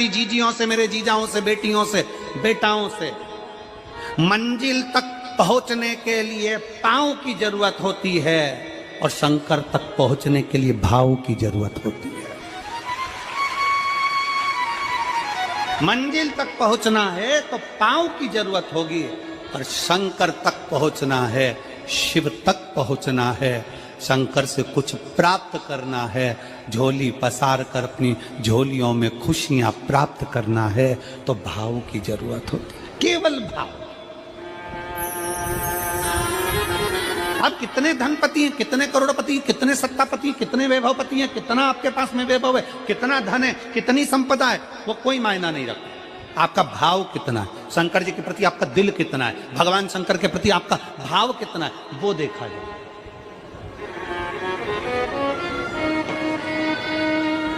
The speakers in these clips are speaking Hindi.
मेरी जीजियों से, मेरे जीजाओं से, बेटियों से, बेटाओं से। मंजिल तक पहुंचने के लिए पांव की जरूरत होती है और शंकर तक पहुंचने के लिए भाव की जरूरत होती है। मंजिल तक पहुंचना है तो पांव की जरूरत होगी, और शंकर तक पहुंचना है, शिव तक पहुंचना है, शंकर से कुछ प्राप्त करना है, झोली पसार कर अपनी झोलियों में खुशियां प्राप्त करना है, तो भाव की जरूरत होती है, केवल भाव। अब कितने धनपति हैं, कितने करोड़पति, कितने सत्तापति, कितने वैभवपति हैं, कितना आपके पास में वैभव है, कितना धन है, कितनी संपदा है, वो कोई मायना नहीं रखता। आपका भाव कितना है, शंकर जी के प्रति आपका दिल कितना है, भगवान शंकर के प्रति आपका भाव कितना है, वो देखा जाए।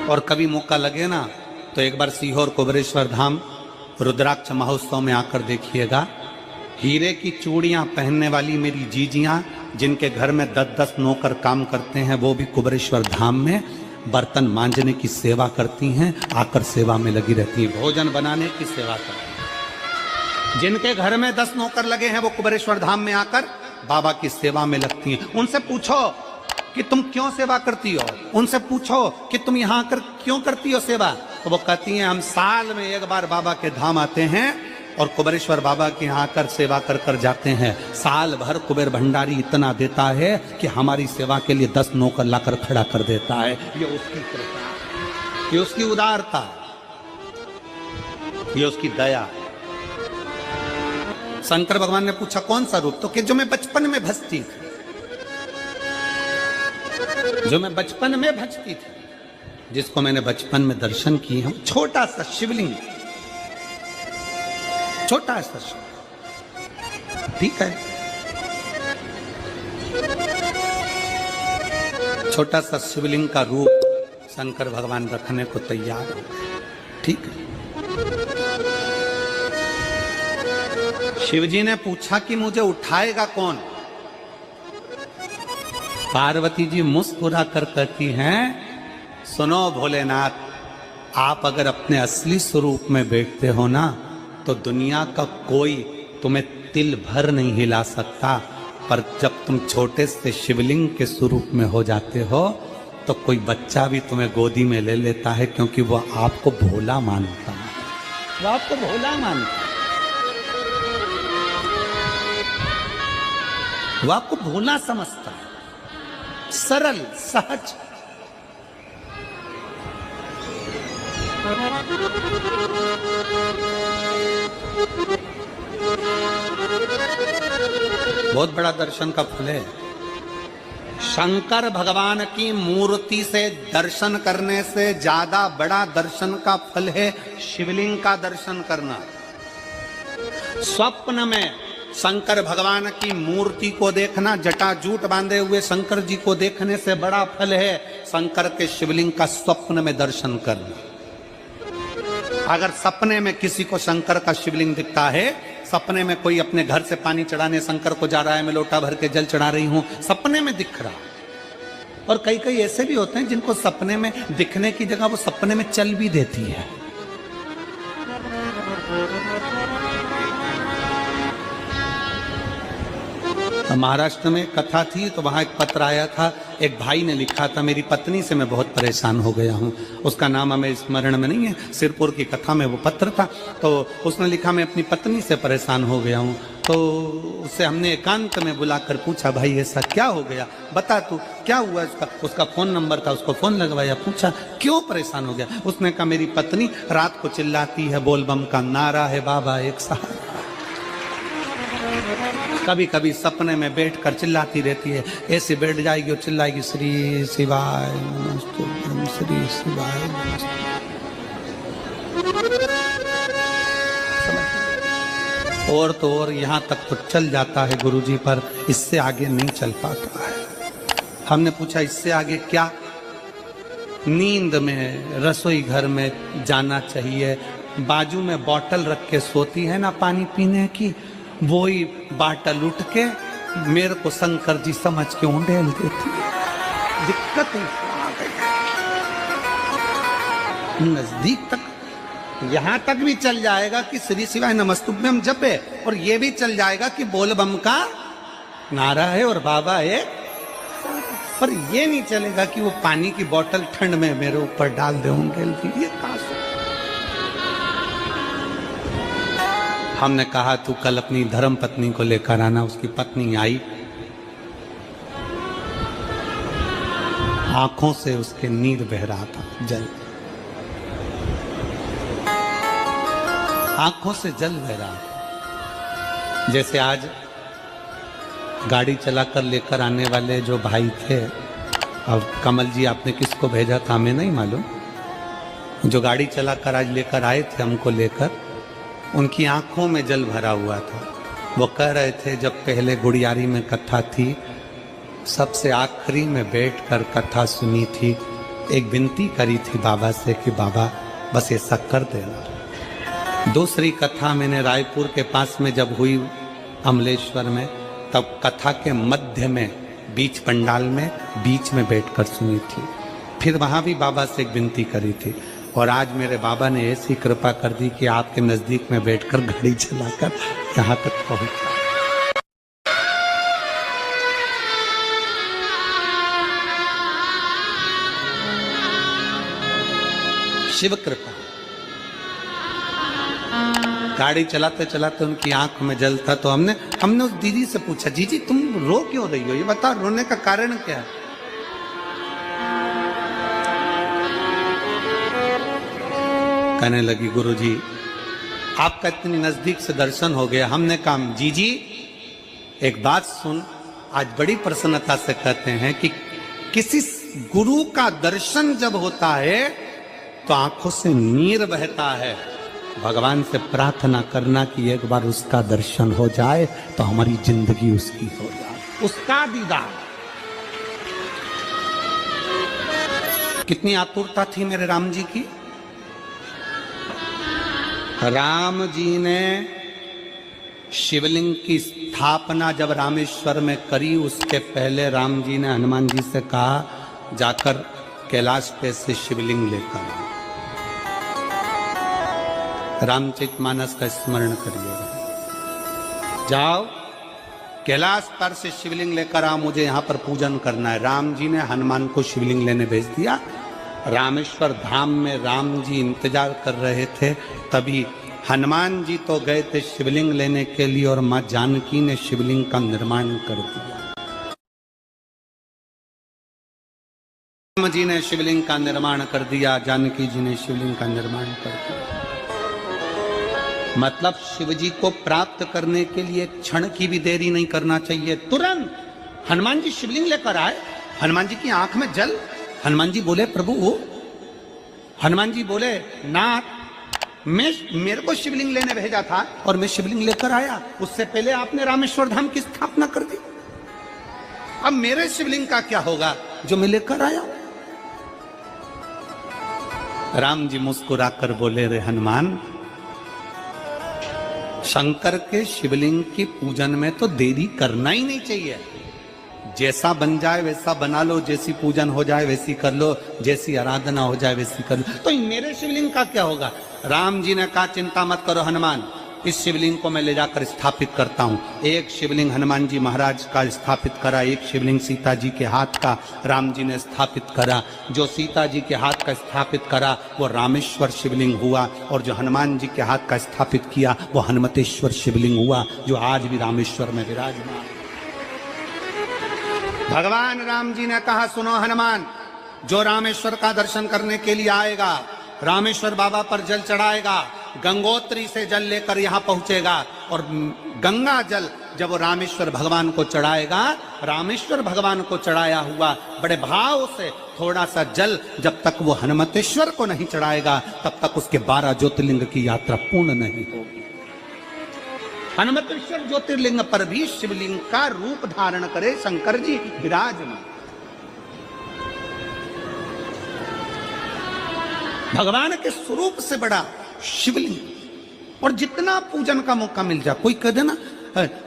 और कभी मौका लगे ना तो एक बार सीहोर कुबेरेश्वर धाम रुद्राक्ष महोत्सव में आकर देखिएगा। हीरे की चूड़ियां पहनने वाली मेरी जीजियां, जिनके घर में 10-10 नौकर काम करते हैं, वो भी कुबेरेश्वर धाम में बर्तन मांजने की सेवा करती हैं, आकर सेवा में लगी रहती हैं, भोजन बनाने की सेवा करती हैं। जिनके घर में 10 नौकर लगे हैं, वो कुबेरेश्वर धाम में आकर बाबा की सेवा में लगती हैं। उनसे पूछो कि तुम क्यों सेवा करती हो, उनसे पूछो कि तुम यहाँ आकर क्यों करती हो सेवा, तो वो कहती हैं हम साल में एक बार बाबा के धाम आते हैं और कुबेरेश्वर बाबा के यहाँ आकर सेवा कर कर जाते हैं। साल भर कुबेर भंडारी इतना देता है कि हमारी सेवा के लिए 10 नौकर लाकर खड़ा कर देता है। ये उसकी कृपा, ये उसकी उदारता, ये उसकी दया। शंकर भगवान ने पूछा कौन सा रूप, तो कि जो मैं बचपन में भजती थी, जो मैं बचपन में भजती थी, जिसको मैंने बचपन में दर्शन किए हम, छोटा सा शिवलिंग, छोटा सा शिवलिंग, ठीक है, छोटा सा शिवलिंग का रूप शंकर भगवान रखने को तैयार हो, ठीक है। शिवजी ने पूछा कि मुझे उठाएगा कौन। पार्वती जी मुस्कुरा कर कहती हैं, सुनो भोलेनाथ, आप अगर अपने असली स्वरूप में बैठते हो ना, तो दुनिया का कोई तुम्हें तिल भर नहीं हिला सकता, पर जब तुम छोटे से शिवलिंग के स्वरूप में हो जाते हो तो कोई बच्चा भी तुम्हें गोदी में ले लेता है, क्योंकि वो आपको भोला मानता है, वो आपको भोला मानता है, वो आपको भोला समझता है, सरल सहज। बहुत बड़ा दर्शन का फल है। शंकर भगवान की मूर्ति से दर्शन करने से ज्यादा बड़ा दर्शन का फल है शिवलिंग का दर्शन करना। स्वप्न में शंकर भगवान की मूर्ति को देखना, जटाजूट बांधे हुए शंकर जी को देखने से बड़ा फल है शंकर के शिवलिंग का स्वप्न में दर्शन करना। अगर सपने में किसी को शंकर का शिवलिंग दिखता है, सपने में कोई अपने घर से पानी चढ़ाने शंकर को जा रहा है, मैं लोटा भर के जल चढ़ा रही हूं, सपने में दिख रहा। और कई कई ऐसे भी होते हैं जिनको सपने में दिखने की जगह वो सपने में चल भी देती है। महाराष्ट्र में कथा थी तो वहां एक पत्र आया था, एक भाई ने लिखा था, मेरी पत्नी से मैं बहुत परेशान हो गया हूं, उसका नाम हमें स्मरण में नहीं है, सिरपुर की कथा में वो पत्र था। तो उसने लिखा मैं अपनी पत्नी से परेशान हो गया हूं। तो उससे हमने एकांत में बुलाकर पूछा, भाई ऐसा क्या हो गया, बता तू क्या हुआ। उसका फोन नंबर था, उसको फोन लगवाया, पूछा क्यों परेशान हो गया। उसने कहा मेरी पत्नी रात को चिल्लाती है, बोलबम का नारा है बाबा एक सहारा। कभी कभी सपने में बैठकर चिल्लाती रहती है, ऐसे बैठ जाएगी और चिल्लाएगी श्री शिवाय नमस्ते, श्री शिवाय नमस्ते। और तो और यहाँ तक तो चल जाता है गुरुजी, पर इससे आगे नहीं चल पाता है। हमने पूछा इससे आगे क्या। नींद में रसोई घर में जाना चाहिए, बाजू में बोतल रख के सोती है ना पानी पीने की, वही बाटल उठ के मेरे को शंकर जी समझ के उंडेल देती है। दिक्कत आ गई, नजदीक तक यहां तक भी चल जाएगा कि श्री शिवाय नमस्तुभ्यम जप है, और ये भी चल जाएगा कि बोल बम का नारा है और बाबा है, पर ये नहीं चलेगा कि वो पानी की बोतल ठंड में मेरे ऊपर डाल दे उनके लिए। ये कहां से? हमने कहा तू कल अपनी धर्म पत्नी को लेकर आना। उसकी पत्नी आई, आंखों से उसके नीर बह रहा था, जल, आंखों से जल बह रहा था। जैसे आज गाड़ी चलाकर लेकर आने वाले जो भाई थे, अब कमल जी आपने किसको भेजा था हमें नहीं मालूम, जो गाड़ी चलाकर आज लेकर आए थे हमको लेकर, उनकी आंखों में जल भरा हुआ था। वो कह रहे थे जब पहले गुड़ियारी में कथा थी, सबसे आखिरी में बैठकर कथा सुनी थी, एक विनती करी थी बाबा से कि बाबा बस ऐसा कर देना। दूसरी कथा मैंने रायपुर के पास में जब हुई अमलेश्वर में, तब कथा के मध्य में बीच पंडाल में बीच में बैठकर सुनी थी। फिर वहां भी बाबा से एक विनती करी थी, और आज मेरे बाबा ने ऐसी कृपा कर दी कि आपके नजदीक में बैठकर गाड़ी चलाकर यहाँ तक पहुंचा। शिव कृपा। गाड़ी चलाते चलाते उनकी आंख में जल था, तो हमने उस दीदी से पूछा, जीजी तुम रो क्यों रही हो, ये बताओ रोने का कारण क्या है? कहने लगी गुरुजी आपका इतनी नजदीक से दर्शन हो गया। हमने कहा जीजी एक बात सुन, आज बड़ी प्रसन्नता से कहते हैं कि किसी गुरु का दर्शन जब होता है तो आंखों से नीर बहता है। भगवान से प्रार्थना करना कि एक बार उसका दर्शन हो जाए तो हमारी जिंदगी उसकी हो जाए, उसका दीदार। कितनी आतुरता थी मेरे राम जी की। राम जी ने शिवलिंग की स्थापना जब रामेश्वर में करी, उसके पहले राम जी ने हनुमान जी से कहा जाकर कैलाश पे से शिवलिंग लेकर आओ। रामचरितमानस का स्मरण करिएगा, जाओ कैलाश पर से शिवलिंग लेकर आओ, मुझे यहाँ पर पूजन करना है। राम जी ने हनुमान को शिवलिंग लेने भेज दिया। रामेश्वर धाम में राम जी इंतजार कर रहे थे, तभी हनुमान जी तो गए थे शिवलिंग लेने के लिए, और मां जानकी ने शिवलिंग का निर्माण कर दिया। राम जी ने शिवलिंग का निर्माण कर दिया, जानकी जी ने शिवलिंग का निर्माण कर दिया। मतलब शिवजी को प्राप्त करने के लिए क्षण की भी देरी नहीं करना चाहिए। तुरंत हनुमान जी शिवलिंग लेकर आए, हनुमान जी की आंख में जल। हनुमान जी बोले प्रभु, हनुमान जी बोले नाथ मेरे को शिवलिंग लेने भेजा था और मैं शिवलिंग लेकर आया, उससे पहले आपने रामेश्वर धाम की स्थापना कर दी। अब मेरे शिवलिंग का क्या होगा जो मैं लेकर आया? राम जी मुस्कुराकर बोले रे हनुमान, शंकर के शिवलिंग की पूजन में तो देरी करना ही नहीं चाहिए। जैसा बन जाए वैसा बना लो, जैसी पूजन हो जाए वैसी कर लो, जैसी आराधना हो जाए वैसी कर लो। तो मेरे शिवलिंग का क्या होगा? राम जी ने कहा चिंता मत करो हनुमान, इस शिवलिंग को मैं ले जाकर स्थापित करता हूँ। एक शिवलिंग हनुमान जी महाराज का स्थापित करा, एक शिवलिंग सीता जी के हाथ का राम जी ने स्थापित करा। जो सीता जी के हाथ का स्थापित करा वो रामेश्वर शिवलिंग हुआ, और जो हनुमान जी के हाथ का स्थापित किया वो हनुमतेश्वर शिवलिंग हुआ, जो आज भी रामेश्वर में विराजमान। भगवान राम जी ने कहा सुनो हनुमान, जो रामेश्वर का दर्शन करने के लिए आएगा, रामेश्वर बाबा पर जल चढ़ाएगा, गंगोत्री से जल लेकर यहाँ पहुंचेगा, और गंगा जल जब वो रामेश्वर भगवान को चढ़ाएगा, रामेश्वर भगवान को चढ़ाया हुआ बड़े भाव से थोड़ा सा जल जब तक वो हनुमतेश्वर को नहीं चढ़ाएगा तब तक उसके 12 ज्योतिर्लिंग की यात्रा पूर्ण नहीं होगी। हनुमतेश्वर ज्योतिर्लिंग पर भी शिवलिंग का रूप धारण करे शंकर जी विराजमान। भगवान के स्वरूप से बड़ा शिवलिंग, और जितना पूजन का मौका मिल जाए, कोई कह देना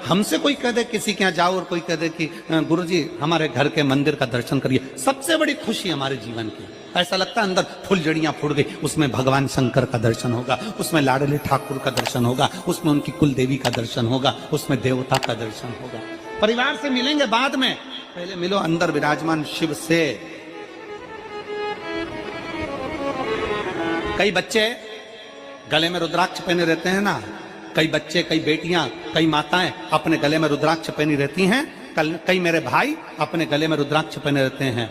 हमसे कोई कह दे किसी के यहाँ जाओ और कोई कह दे कि गुरुजी हमारे घर के मंदिर का दर्शन करिए, सबसे बड़ी खुशी हमारे जीवन की। ऐसा लगता है अंदर फुलझड़ियां फूट गई, उसमें भगवान शंकर का दर्शन होगा, उसमें लाडले ठाकुर का दर्शन होगा, उसमें उनकी कुल देवी का दर्शन होगा, उसमें देवता का दर्शन होगा। परिवार से मिलेंगे बाद में, पहले मिलो अंदर विराजमान शिव से। कई बच्चे गले में रुद्राक्ष पहने रहते हैं ना, कई बच्चे, कई बेटियां, कई माताएं अपने गले में रुद्राक्ष पहनी रहती हैं, कई मेरे भाई अपने गले में रुद्राक्ष पहने रहते हैं।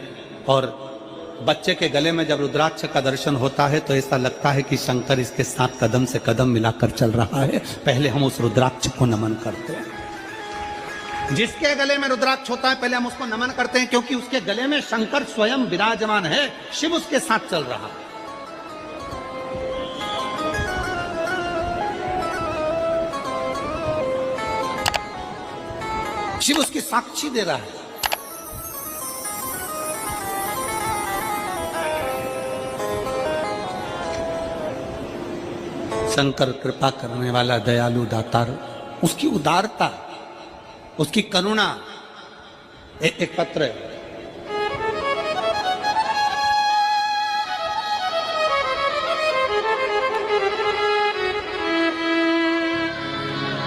और बच्चे के गले में जब रुद्राक्ष का दर्शन होता है तो ऐसा लगता है कि शंकर इसके साथ कदम से कदम मिलाकर चल रहा है। पहले हम उस रुद्राक्ष को नमन करते हैं। जिसके गले में रुद्राक्ष होता है पहले हम उसको नमन करते हैं, क्योंकि उसके गले में शंकर स्वयं विराजमान है, शिव उसके साथ चल रहा है। शिव उसकी साक्षी दे रहा है। शंकर कृपा करने वाला, दयालु, दातार, उसकी उदारता, उसकी करुणा। एक पत्र है,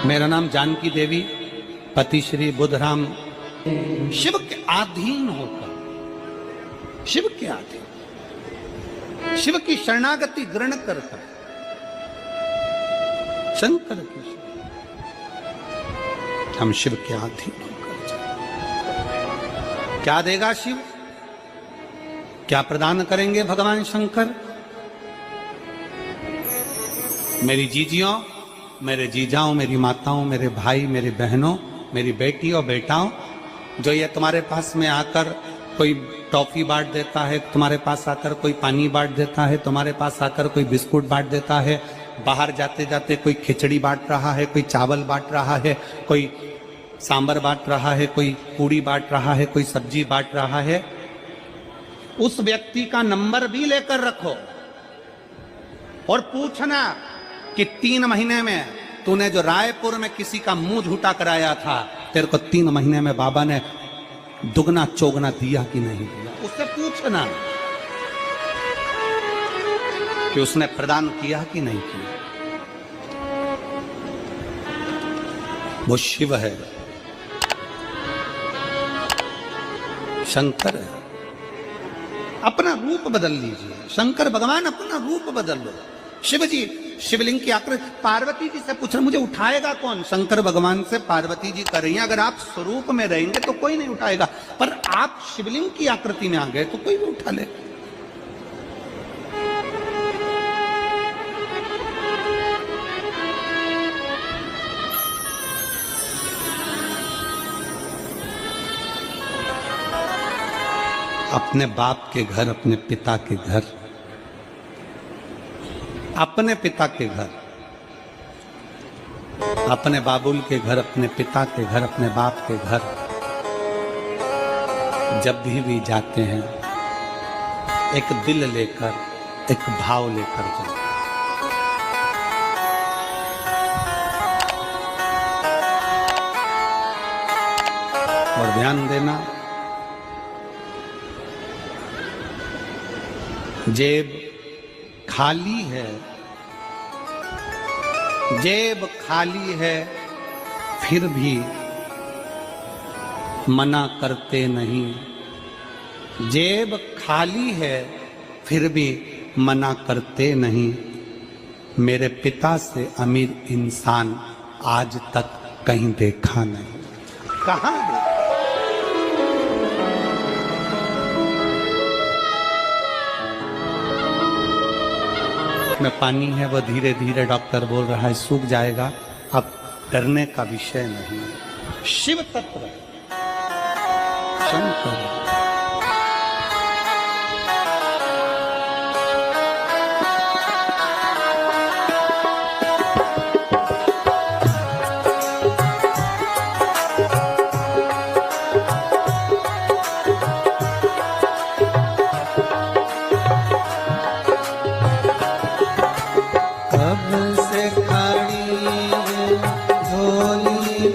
मेरा नाम जानकी देवी, पति श्री बुधराम, शिव के अधीन होकर, शिव के अधीन, शिव की शरणागति ग्रहण कर शंकर की, हम शिव के अधीन होकर क्या देगा शिव, क्या प्रदान करेंगे भगवान शंकर। मेरी जीजियों, मेरे जीजाओं, मेरी माताओं, मेरे भाई, मेरी बहनों, मेरी बेटी और बेटाओं, जो ये तुम्हारे पास में आकर कोई टॉफी बांट देता है, तुम्हारे पास आकर कोई पानी बांट देता है, तुम्हारे पास आकर कोई बिस्कुट बांट देता है, बाहर जाते जाते कोई खिचड़ी बांट रहा है, कोई चावल बांट रहा है, कोई सांबर बांट रहा है, कोई पूड़ी बांट रहा है, कोई सब्जी बांट रहा है, उस व्यक्ति का नंबर भी लेकर रखो और पूछना कि 3 महीने में तूने जो रायपुर में किसी का मुंह झूठा कराया था, तेरे को 3 महीने में बाबा ने दुगना चौगना दिया कि नहीं दिया। उससे पूछना कि उसने प्रदान किया कि नहीं किया। वो शिव है, शंकर है। अपना रूप बदल लीजिए, शंकर भगवान अपना रूप बदल लो। शिव जी शिवलिंग की आकृति, पार्वती जी से पूछ रहे मुझे उठाएगा कौन, शंकर भगवान से पार्वती जी कर रही हैं, अगर आप स्वरूप में रहेंगे तो कोई नहीं उठाएगा, पर आप शिवलिंग की आकृति में आ गए तो कोई भी उठा ले। अपने बाप के घर, अपने पिता के घर, अपने पिता के घर, अपने बाबुल के घर, अपने पिता के घर, अपने बाप के घर जब भी जाते हैं एक दिल लेकर, एक भाव लेकर जाते। और ध्यान देना, जेब खाली है, जेब खाली है, फिर भी मना करते नहीं। जेब खाली है, फिर भी मना करते नहीं। मेरे पिता से अमीर इंसान आज तक कहीं देखा नहीं। कहाँ देखा? में पानी है, वो धीरे धीरे डॉक्टर बोल रहा है सूख जाएगा, अब डरने का विषय नहीं। शिव तत्व शंकर, कब से खड़ी भोली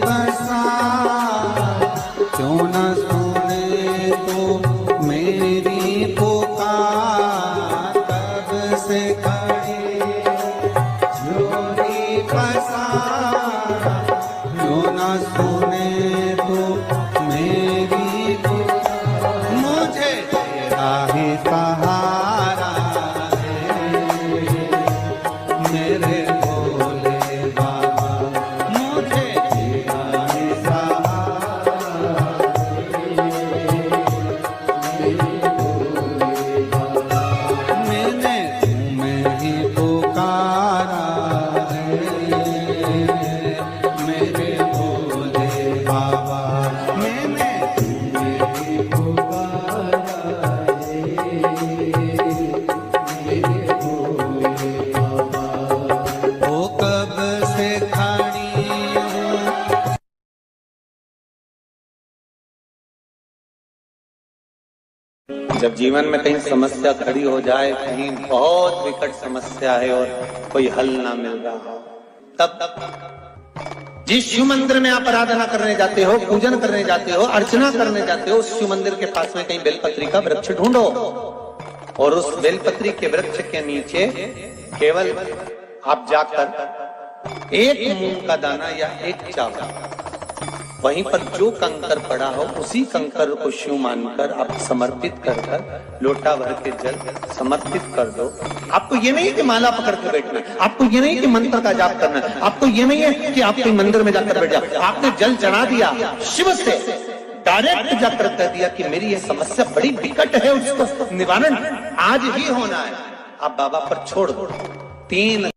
जब जीवन में कहीं समस्या खड़ी हो जाए, कहीं बहुत विकट समस्या है और कोई हल ना मिल रहा हो, तब जिस शिव मंदिर में आप आराधना करने जाते हो, पूजन करने जाते हो, अर्चना करने जाते हो, उस शिव मंदिर के पास में कहीं बेलपत्री का वृक्ष ढूंढो और उस बेलपत्री के वृक्ष के नीचे केवल आप जाकर एक मूंग का दाना या एक चावल, वहीं पर जो कंकर पड़ा हो उसी कंकर को शिव मानकर आप समर्पित कर लोटा भर के जल समर्पित कर दो। आपको ये नहीं कि माला पकड़ के बैठना है, आपको ये नहीं कि मंत्र का जाप करना है, आपको ये नहीं है कि आप कोई मंदिर में जाकर बैठ जाओ। आपने जल चढ़ा दिया, शिव से डायरेक्ट जाकर कह दिया कि मेरी ये समस्या बड़ी विकट है, उसको निवारण आज ही होना है। आप बाबा पर छोड़ दो। 3